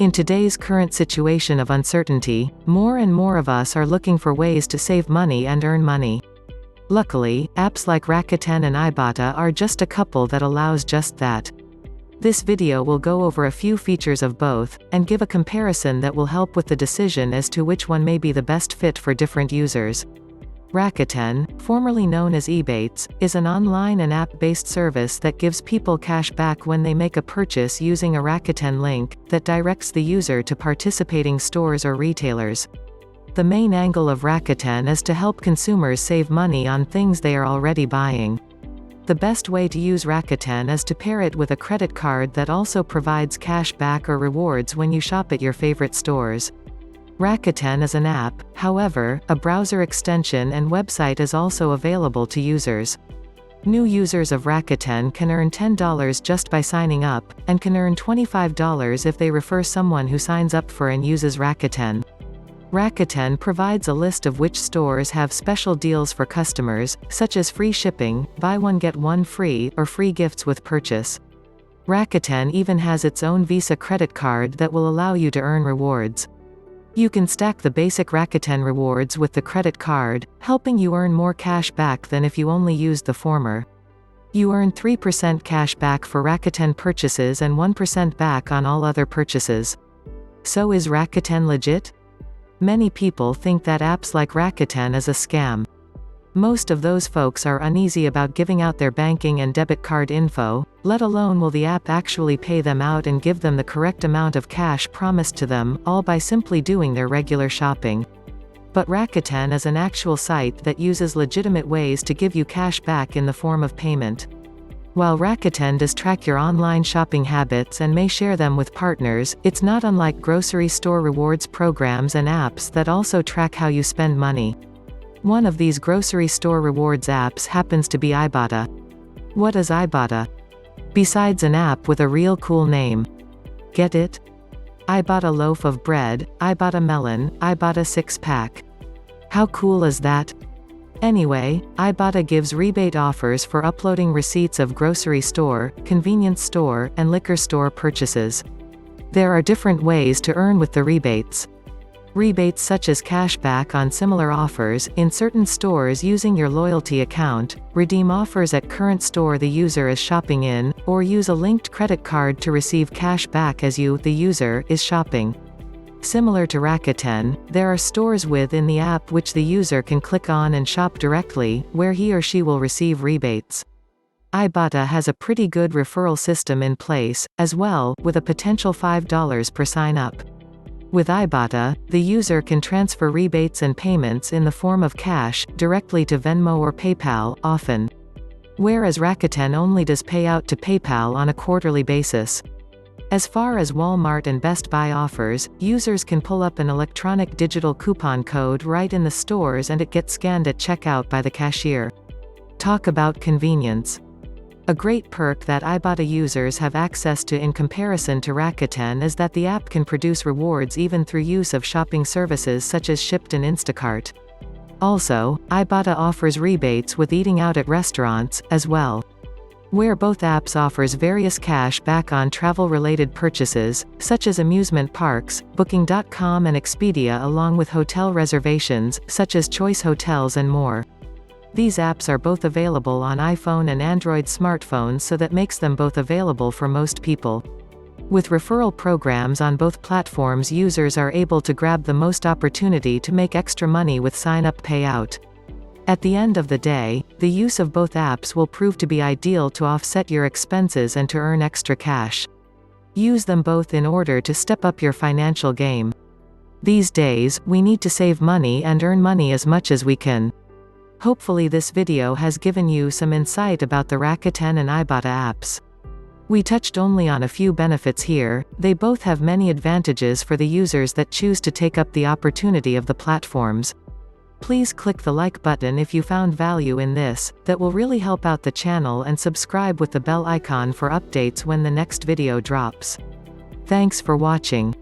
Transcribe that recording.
In today's current situation of uncertainty, more and more of us are looking for ways to save money and earn money. Luckily, apps like Rakuten and Ibotta are just a couple that allows just that. This video will go over a few features of both, and give a comparison that will help with the decision as to which one may be the best fit for different users. Rakuten, formerly known as Ebates, is an online and app-based service that gives people cash back when they make a purchase using a Rakuten link, that directs the user to participating stores or retailers. The main angle of Rakuten is to help consumers save money on things they are already buying. The best way to use Rakuten is to pair it with a credit card that also provides cash back or rewards when you shop at your favorite stores. Rakuten is an app, however, a browser extension and website is also available to users. New users of Rakuten can earn $10 just by signing up, and can earn $25 if they refer someone who signs up for and uses Rakuten. Rakuten provides a list of which stores have special deals for customers, such as free shipping, buy one get one free, or free gifts with purchase. Rakuten even has its own Visa credit card that will allow you to earn rewards. You can stack the basic Rakuten rewards with the credit card, helping you earn more cash back than if you only used the former. You earn 3% cash back for Rakuten purchases and 1% back on all other purchases. So is Rakuten legit? Many people think that apps like Rakuten is a scam. Most of those folks are uneasy about giving out their banking and debit card info, let alone will the app actually pay them out and give them the correct amount of cash promised to them, all by simply doing their regular shopping. But Rakuten is an actual site that uses legitimate ways to give you cash back in the form of payment. While Rakuten does track your online shopping habits and may share them with partners, it's not unlike grocery store rewards programs and apps that also track how you spend money. One of these grocery store rewards apps happens to be Ibotta. What is Ibotta? Besides an app with a real cool name. Get it? Ibotta loaf of bread, Ibotta melon, Ibotta 6-pack. How cool is that? Anyway, Ibotta gives rebate offers for uploading receipts of grocery store, convenience store, and liquor store purchases. There are different ways to earn with the rebates. Rebates such as cash back on similar offers in certain stores using your loyalty account, redeem offers at current store the user is shopping in, or use a linked credit card to receive cash back as you, the user, is shopping. Similar to Rakuten, there are stores within the app which the user can click on and shop directly, where he or she will receive rebates. Ibotta has a pretty good referral system in place, as well, with a potential $5 per sign-up. With Ibotta, the user can transfer rebates and payments in the form of cash, directly to Venmo or PayPal, often. Whereas Rakuten only does payout to PayPal on a quarterly basis. As far as Walmart and Best Buy offers, users can pull up an electronic digital coupon code right in the stores and it gets scanned at checkout by the cashier. Talk about convenience. A great perk that Ibotta users have access to in comparison to Rakuten is that the app can produce rewards even through use of shopping services such as Shipt and Instacart. Also, Ibotta offers rebates with eating out at restaurants, as well. Where both apps offers various cash back on travel-related purchases, such as amusement parks, Booking.com and Expedia, along with hotel reservations, such as Choice Hotels and more. These apps are both available on iPhone and Android smartphones, so that makes them both available for most people. With referral programs on both platforms, users are able to grab the most opportunity to make extra money with sign-up payout. At the end of the day, the use of both apps will prove to be ideal to offset your expenses and to earn extra cash. Use them both in order to step up your financial game. These days, we need to save money and earn money as much as we can. Hopefully this video has given you some insight about the Rakuten and Ibotta apps. We touched only on a few benefits here. They both have many advantages for the users that choose to take up the opportunity of the platforms. Please click the like button if you found value in this, that will really help out the channel, and subscribe with the bell icon for updates when the next video drops. Thanks for watching.